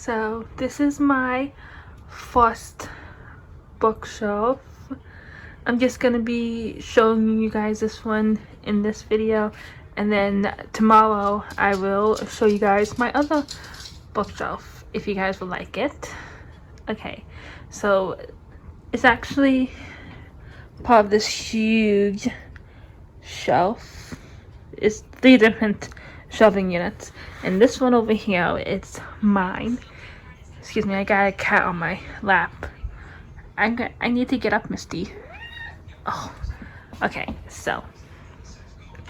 So this is my first bookshelf. I'm just gonna be showing you guys this one in this video, and then tomorrow I will show you guys my other bookshelf if you guys would like it. Okay, so it's actually part of this huge shelf. It's 3 different shelving units, and this one over here, it's mine. Excuse me, I got a cat on my lap. I need to get up, Misty. Oh, okay, so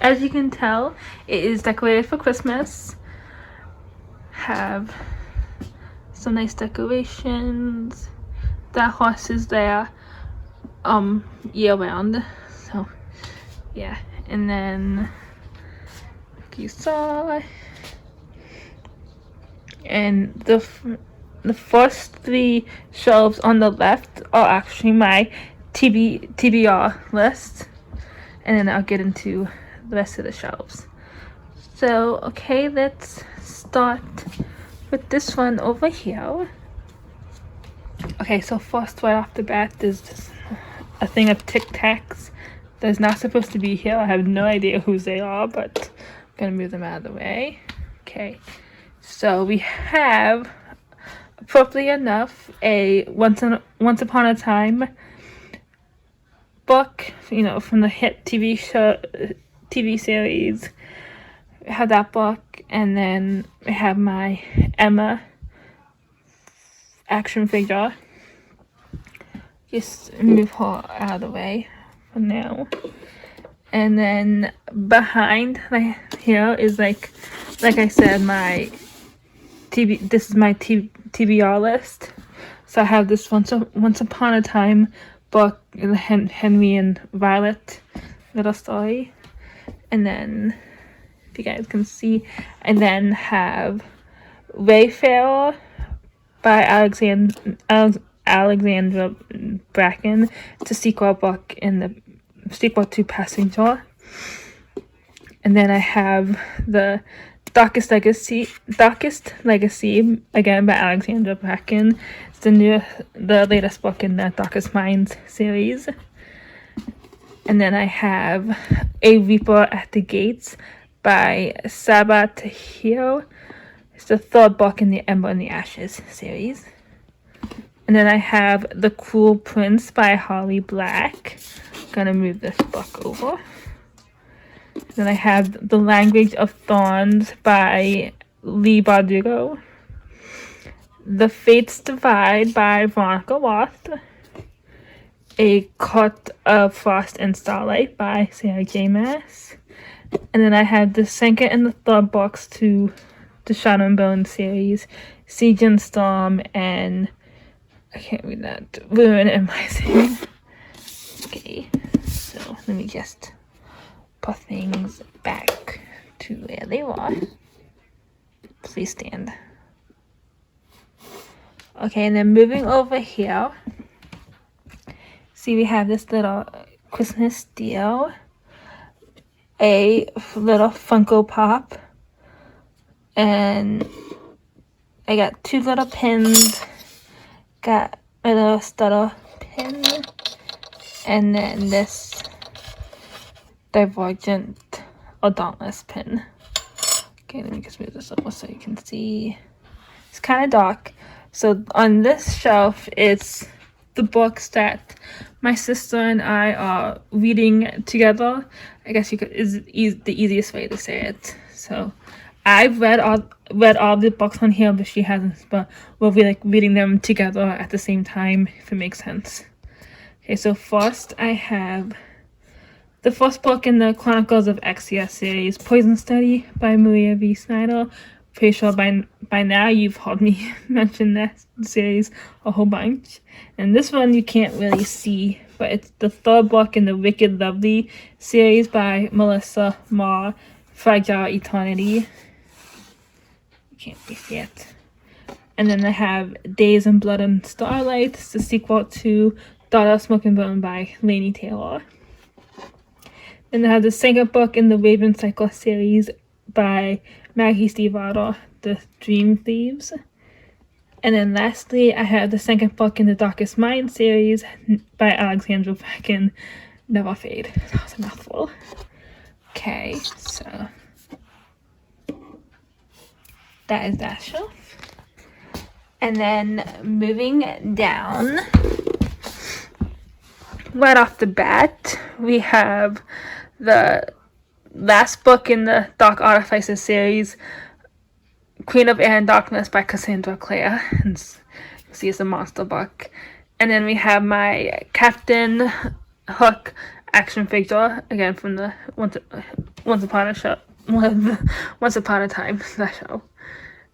as you can tell, it is decorated for Christmas. Have some nice decorations. That horse is there year round, so yeah. And then like you saw, and the first 3 shelves on the left are actually my TBR list, and then I'll get into the rest of the shelves. So okay, let's start with this one over here. Okay, so first, right off the bat, there's just a thing of Tic Tacs that's not supposed to be here. I have no idea whose they are, but I'm gonna move them out of the way. Okay, so we have, appropriately enough, a Once Upon a Time book, you know, from the hit TV series. We have that book, and then we have my Emma action figure. Just move her out of the way for now. And then behind here is like I said, my this is my TBR list. So I have this Once Upon a Time book, Henry and Violet little story, and then if you guys can see, and then have Wayfarer by Alexandra Bracken. It's a sequel book in the sequel to Passenger. And then I have the Darkest Legacy again by Alexandra Bracken. It's the latest book in the Darkest Minds series. And then I have A Reaper at the Gates by Saba Tahiro. It's the 3rd book in the Ember and the Ashes series. And then I have The Cruel Prince by Holly Black. I'm gonna move this book over. Then I have The Language of Thorns by Lee Bardugo. The Fates Divide by Veronica Roth. A Court of Frost and Starlight by Sarah J. Maas. And then I have the 2nd and the 3rd books to the Shadow and Bone series, Siege and Storm, and I can't read that, Ruin and Rising. Okay, so let me just put things back to where they were. Please stand. Okay, and then moving over here, see we have this little Christmas deal, a little Funko Pop, and I got 2 little pins, got a little stutter pin, and then this Divergent or Dauntless pin. Okay, let me just move this over so you can see. It's kind of dark. So on this shelf, it's the books that my sister and I are reading together. I guess is the easiest way to say it. So I've read all the books on here, but she hasn't. But we'll be like reading them together at the same time, if it makes sense. Okay, so first I have the first book in the Chronicles of Exia series, Poison Study by Maria V. Snyder, pretty sure by now you've heard me mention that series a whole bunch. And this one you can't really see, but it's the third book in the Wicked Lovely series by Melissa Marr, Fragile Eternity. You can't really see it. And then I have Days in Blood and Starlight. It's the sequel to Daughter, Smoke and Bone by Laini Taylor. Then I have the second book in the Raven Cycle series by Maggie Stiefvater, The Dream Thieves. And then lastly, I have the second book in the Darkest Mind series by Alexandra Bracken, Never Fade. That was a mouthful. Okay, so that is that shelf. And then moving down, right off the bat, we have the last book in the Dark Artifices series, Queen of Air and Darkness by Cassandra Clare. And you see it's a monster book. And then we have my Captain Hook action figure, again from the Once Upon a Time, that show.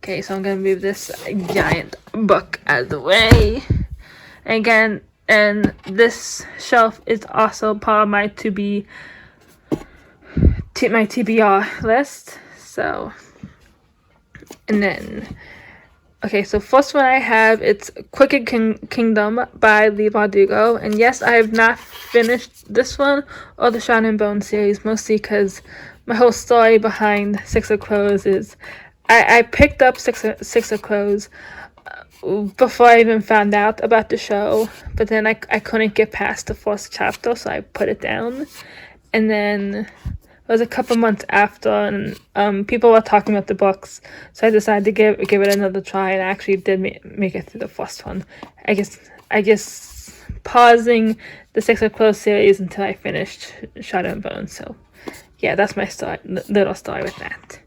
Okay, so I'm gonna move this giant book out of the way. Again, and this shelf is also part of my my TBR list. So, and then, okay, so first one I have, it's Crooked Kingdom by Leigh Bardugo. And yes, I have not finished this one or the Shadow and Bone series, mostly because my whole story behind Six of Crows is I picked up Six of Crows before I even found out about the show, but then I couldn't get past the first chapter, so I put it down. And then it was a couple months after, and people were talking about the books, so I decided to give it another try, and I actually did make it through the first one. I guess pausing the Six of Crows series until I finished Shadow and Bone. So yeah, that's my little story with that.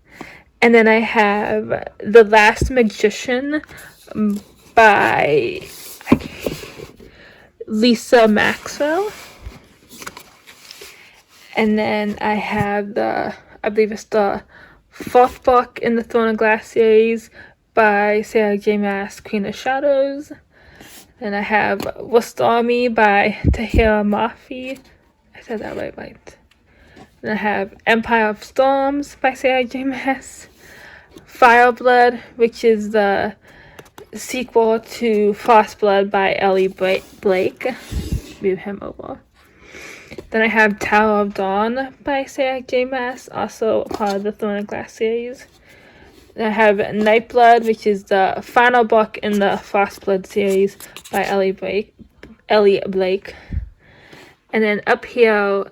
And then I have The Last Magician by Lisa Maxwell. And then I have I believe it's the fourth book in the Throne of Glass series by Sarah J. Maas, Queen of Shadows. Then I have Restore Me by Tahira Murphy. I said that right. Then I have Empire of Storms by Sarah J. Maas. Fireblood, which is the sequel to Frostblood by Ellie Blake. Move him over. Then I have Tower of Dawn by Sarah J. Maas, also part of the Throne of Glass series. Then I have Nightblood, which is the final book in the Frostblood series by Ellie Blake. And then up here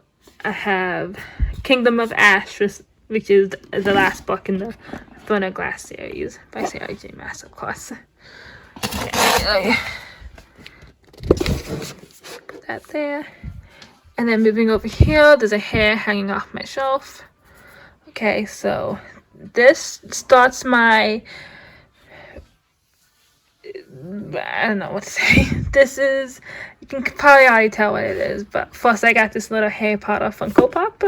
I have Kingdom of Ash, which is the last book in the Throne of Glass series by Sarah J. Maas, of course. Okay. Put that there. And then moving over here, there's a hair hanging off my shelf. Okay, so this starts my, I don't know what to say. This is, you can probably already tell what it is, but first I got this little Harry Potter Funko Pop.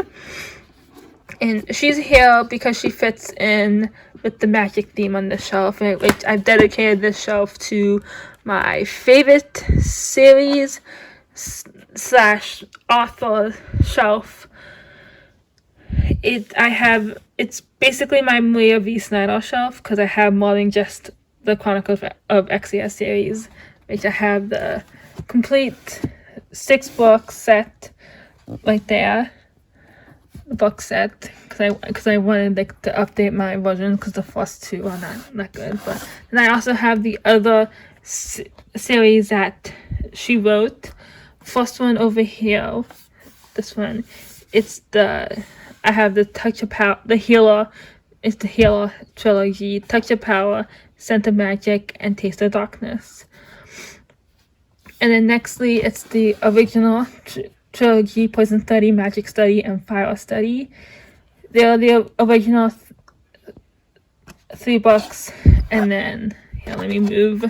And she's here because she fits in with the magic theme on the shelf, which I've dedicated this shelf to my favorite series / author shelf. It's basically my Maria V. Snyder shelf, because I have more than just the Chronicles of Exia series, which I have the complete 6-book set right there. The book set, because I wanted to update my version, because the first 2 are not good. But and I also have the other series that she wrote. First one over here, this one, I have the Touch of Power, the Healer. It's the Healer trilogy: Touch of Power, Scent of Magic, and Taste of Darkness. And then nextly, it's the original trilogy: Poison Study, Magic Study, and Fire Study. They're the original 3 books. And then, here, let me move.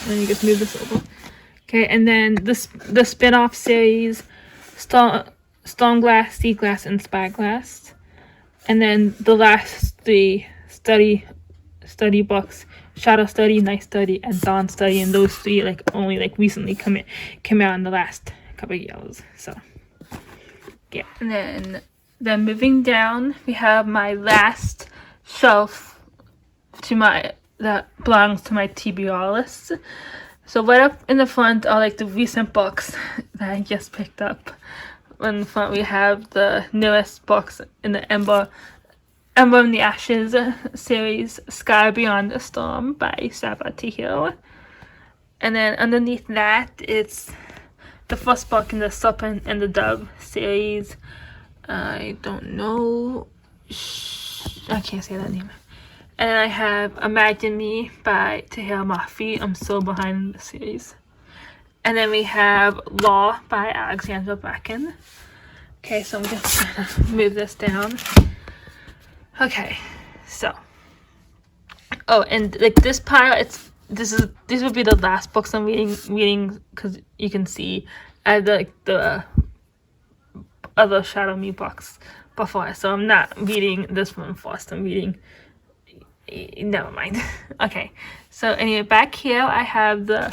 Let me just move this over. Okay, and then the spin-off series, Stone Glass, Sea Glass, and Spyglass. And then the last three study books, Shadow Study, Night Study, and Dawn Study, and those three like only like recently came out in the last couple of years. So yeah. And then moving down, we have my last shelf that belongs to my TBR list. So right up in the front are like the recent books that I just picked up. In the front we have the newest books in the Ember in the Ashes series, Sky Beyond the Storm by Sabaa Tahir. And then underneath that, it's the first book in the Serpent and the Dove series. I don't know. I can't say that name. And then I have Imagine Me by Tahir Mafi. I'm so behind the series. And then we have Law by Alexandra Bracken. Okay, so I'm just gonna move this down. Okay, so and like this pile, these would be the last books I'm reading because you can see I had the other Shadow Me books before, so I'm not reading this one first. I'm reading. Never mind. Okay, so anyway, back here I have the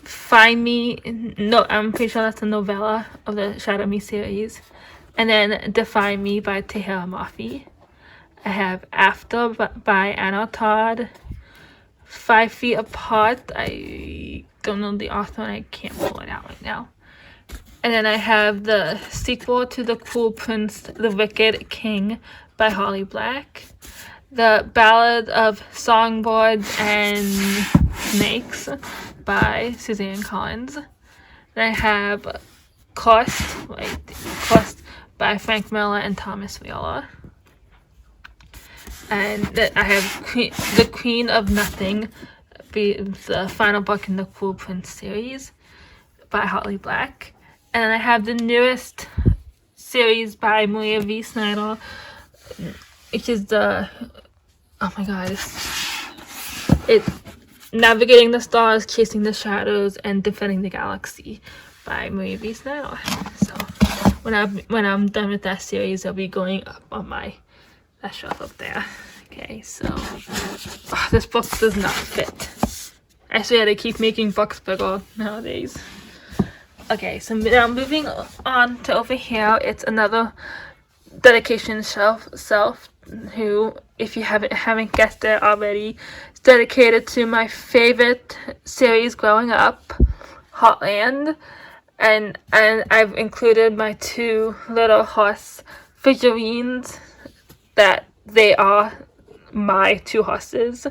Find Me. No, I'm pretty sure that's a novella of the Shadow Me series, and then Define Me by Tahir Mafi. I have After by Anna Todd. 5 Feet Apart. I don't know the author and I can't pull it out right now. And then I have the sequel to The Cruel Prince, The Wicked King by Holly Black. The Ballad of Songbirds and Snakes by Suzanne Collins. Then I have Cost by Frank Miller and Thomas Wheeler. And I have The Queen of Nothing, the final book in the Cruel Prince series by Holly Black. And I have the newest series by Maria V. Snyder, which is oh my god, it's Navigating the Stars, Chasing the Shadows, and Defending the Galaxy by Maria V. Snyder. So when I'm done with that series, I'll be going up on that shelf up there. Okay, so this book does not fit. I swear they keep making books bigger nowadays. Okay, so now moving on to over here, it's another dedication shelf, who, if you haven't guessed it already, is dedicated to my favorite series growing up, Heartland, and I've included my 2 little horse figurines that they are my 2 horses,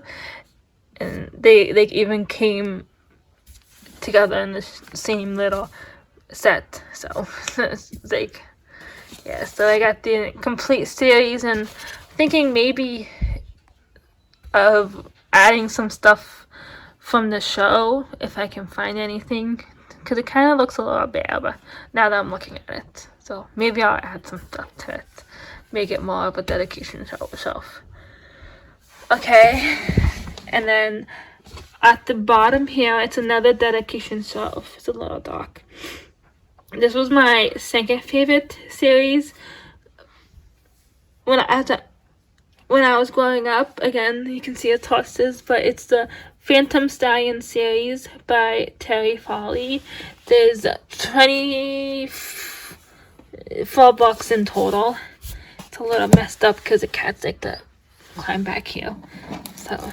and they even came together in the same little set. So like, yeah, so I got the complete series, and thinking maybe of adding some stuff from the show if I can find anything, because it kind of looks a little bare, but now that I'm looking at it, so maybe I'll add some stuff to it, make it more of a dedication shelf. Okay, and then at the bottom here, it's another dedication shelf. It's a little dark. This was my second favorite series when I was growing up. Again, you can see it's horses, but it's the Phantom Stallion series by Terry Foley. There's 24 books in total. It's a little messed up because the cat's like to climb back here. So,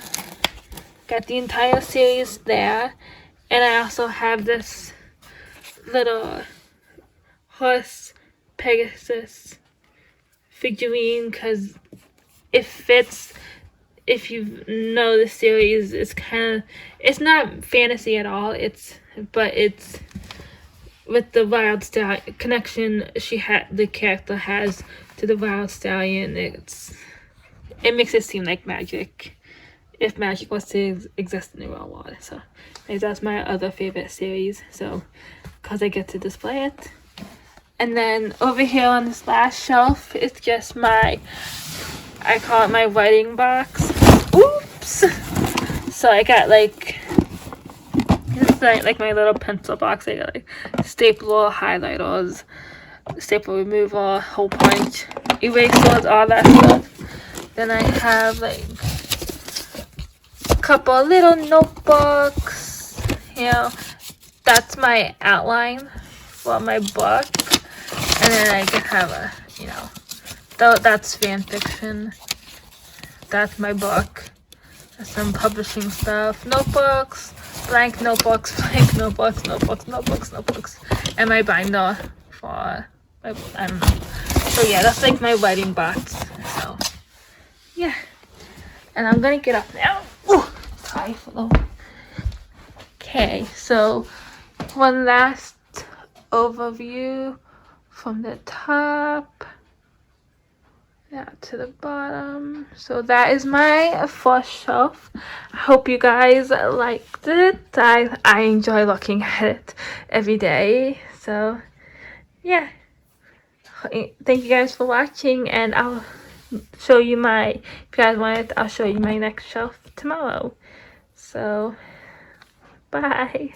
got the entire series there. And I also have this little horse Pegasus figurine because it fits. If you know the series, it's not fantasy at all. But it's with the wild stallion connection the character has to the wild stallion. It makes it seem like magic, if magic was to exist in the real world. So that's my other favorite series. So because I get to display it. And then over here on this last shelf, it's just I call it my writing box. Oops! So I got this is like my little pencil box. I got like stapler, highlighters, staple remover, hole punch, erasers, all that stuff. Then I have like a couple little notebooks. You know, that's my outline for my book. And then I can have a, you know, that's fan fiction. That's my book. Some publishing stuff. Notebooks, blank notebooks, blank notebooks, notebooks, notebooks, notebooks. And my binder for, I don't know. So yeah, that's like my writing box. So yeah. And I'm gonna get up now. Ooh, sorry for the... Okay, so one last overview from the top down to the bottom. So that is my first shelf. I hope you guys liked it. I enjoy looking at it every day. So yeah, thank you guys for watching, and I'll show you my, if you guys want it, I'll show you my next shelf tomorrow. So bye.